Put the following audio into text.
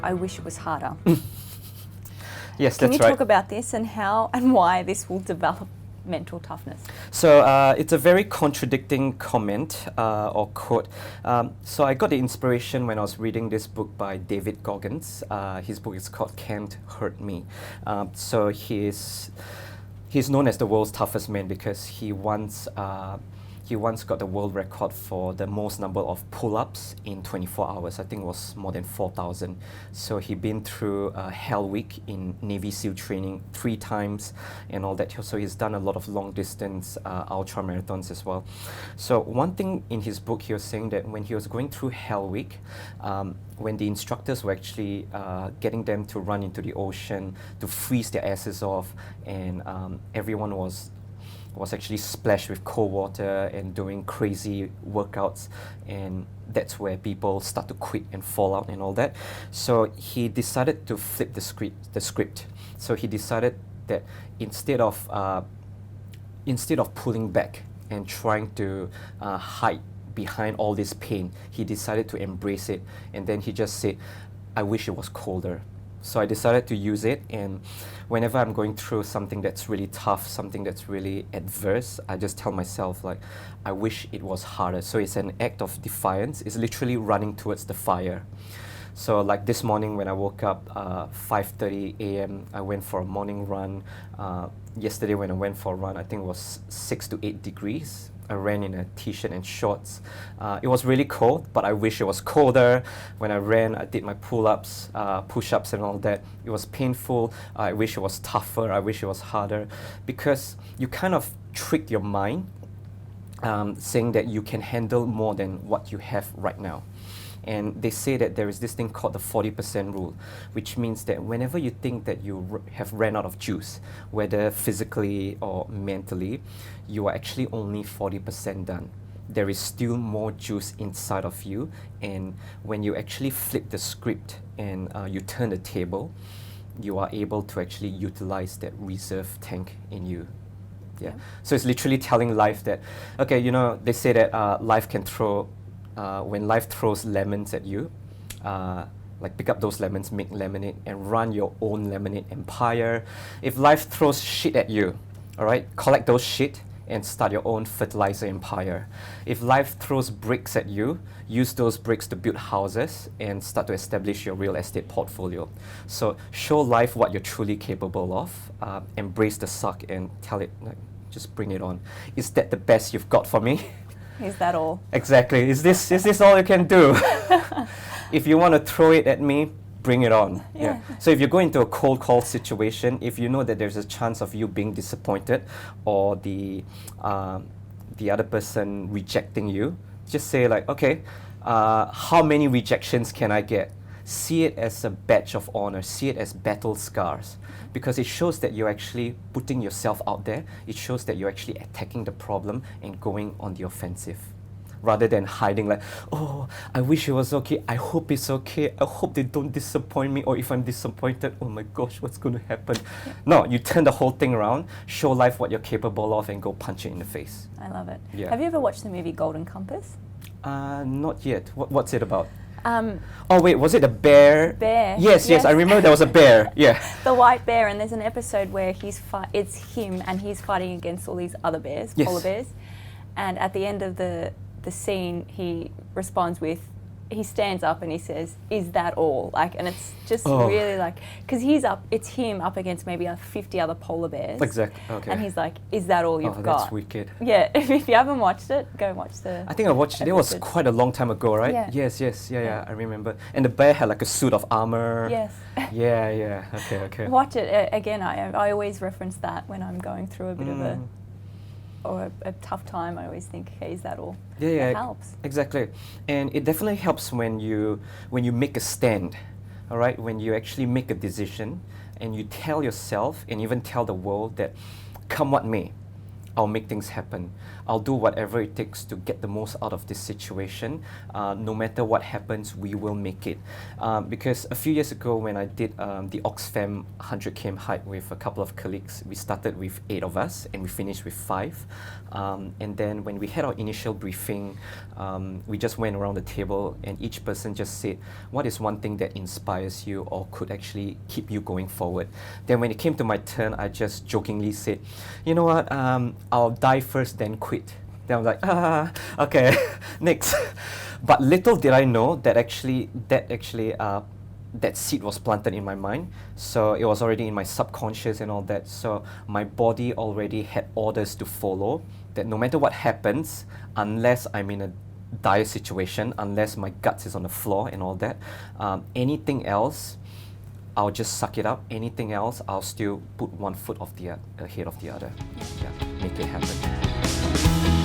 I wish it was harder. Yes, Can that's you right. talk about this and how and why this will develop mental toughness? So it's a very contradicting comment or quote. So I got the inspiration when I was reading this book by David Goggins. His book is called Can't Hurt Me. So he's known as the world's toughest man because he once got the world record for the most number of pull-ups in 24 hours. I think it was more than 4,000. So he'd been through Hell Week in Navy SEAL training 3 times and all that. So he's done a lot of long distance ultra marathons as well. So one thing in his book, he was saying that when he was going through Hell Week, when the instructors were actually getting them to run into the ocean, to freeze their asses off, and everyone was actually splashed with cold water and doing crazy workouts, and that's where people start to quit and fall out and all that. So he decided to flip the script. So he decided that instead of pulling back and trying to hide behind all this pain, he decided to embrace it, and then he just said, I wish it was colder. So I decided to use it, and whenever I'm going through something that's really tough, something that's really adverse, I just tell myself, like, I wish it was harder. So it's an act of defiance. It's literally running towards the fire. So like this morning when I woke up 5:30 a.m., I went for a morning run. Yesterday when I went for a run, I think it was 6 to 8 degrees. I ran in a t-shirt and shorts. It was really cold, but I wish it was colder. When I ran, I did my pull-ups, push-ups and all that. It was painful. I wish it was tougher. I wish it was harder. Because you kind of trick your mind saying that you can handle more than what you have right now. And they say that there is this thing called the 40% rule, which means that whenever you think that you have ran out of juice, whether physically or mentally, you are actually only 40% done. There is still more juice inside of you, and when you actually flip the script and you turn the table, you are able to actually utilize that reserve tank in you. Yeah. So it's literally telling life that, okay, you know, they say that life can throw when life throws lemons at you, like pick up those lemons, make lemonade, and run your own lemonade empire. If life throws shit at you, all right, collect those shit and start your own fertilizer empire. If life throws bricks at you, use those bricks to build houses and start to establish your real estate portfolio. So show life what you're truly capable of, embrace the suck and tell it, like, just bring it on. Is that the best you've got for me? Is that all? Exactly. Is this all you can do? If you want to throw it at me, bring it on. Yeah. So if you go into a cold call situation, if you know that there's a chance of you being disappointed or the other person rejecting you, just say like, okay, how many rejections can I get? See it as a badge of honor. See it as battle scars. Because it shows that you're actually putting yourself out there. It shows that you're actually attacking the problem and going on the offensive, rather than hiding like, oh, I wish it was okay. I hope it's okay. I hope they don't disappoint me. Or if I'm disappointed, oh my gosh, what's going to happen? Yeah. No, you turn the whole thing around, show life what you're capable of, and go punch it in the face. I love it. Yeah. Have you ever watched the movie Golden Compass? Not yet. What's it about? Oh wait, was it a bear? Bear. Yes, I remember there was a bear. Yeah. The white bear, and there's an episode where it's him and he's fighting against all these other bears, polar bears. And at the end of the scene, he responds with, he stands up and he says, "Is that all?" Like, and it's just really like, because it's him up against maybe 50 other polar bears. Exactly. Okay. And he's like, "Is that all you've got?" That's wicked. Yeah. If you haven't watched it, go watch the. I think I watched it. It was quite a long time ago, right? Yeah. Yes. Yeah. I remember. And the bear had like a suit of armor. Yes. Yeah. Okay. Watch it again. I always reference that when I'm going through a bit of a tough time. I always think, hey, is that all? Yeah. It helps. Exactly. And it definitely helps when you make a stand, all right? When you actually make a decision and you tell yourself and even tell the world that, come what may, I'll make things happen. I'll do whatever it takes to get the most out of this situation. No matter what happens, we will make it. Because a few years ago when I did the Oxfam 100 km hike with a couple of colleagues, we started with 8 of us and we finished with 5. And then when we had our initial briefing, we just went around the table and each person just said, what is one thing that inspires you or could actually keep you going forward? Then when it came to my turn, I just jokingly said, you know what, I'll die first then quit. Then I was like, okay, next. But little did I know that that seed was planted in my mind. So it was already in my subconscious and all that. So my body already had orders to follow, that no matter what happens, unless I'm in a dire situation, unless my guts is on the floor and all that, anything else, I'll just suck it up. Anything else, I'll still put one foot ahead of the other. Yeah, make it happen.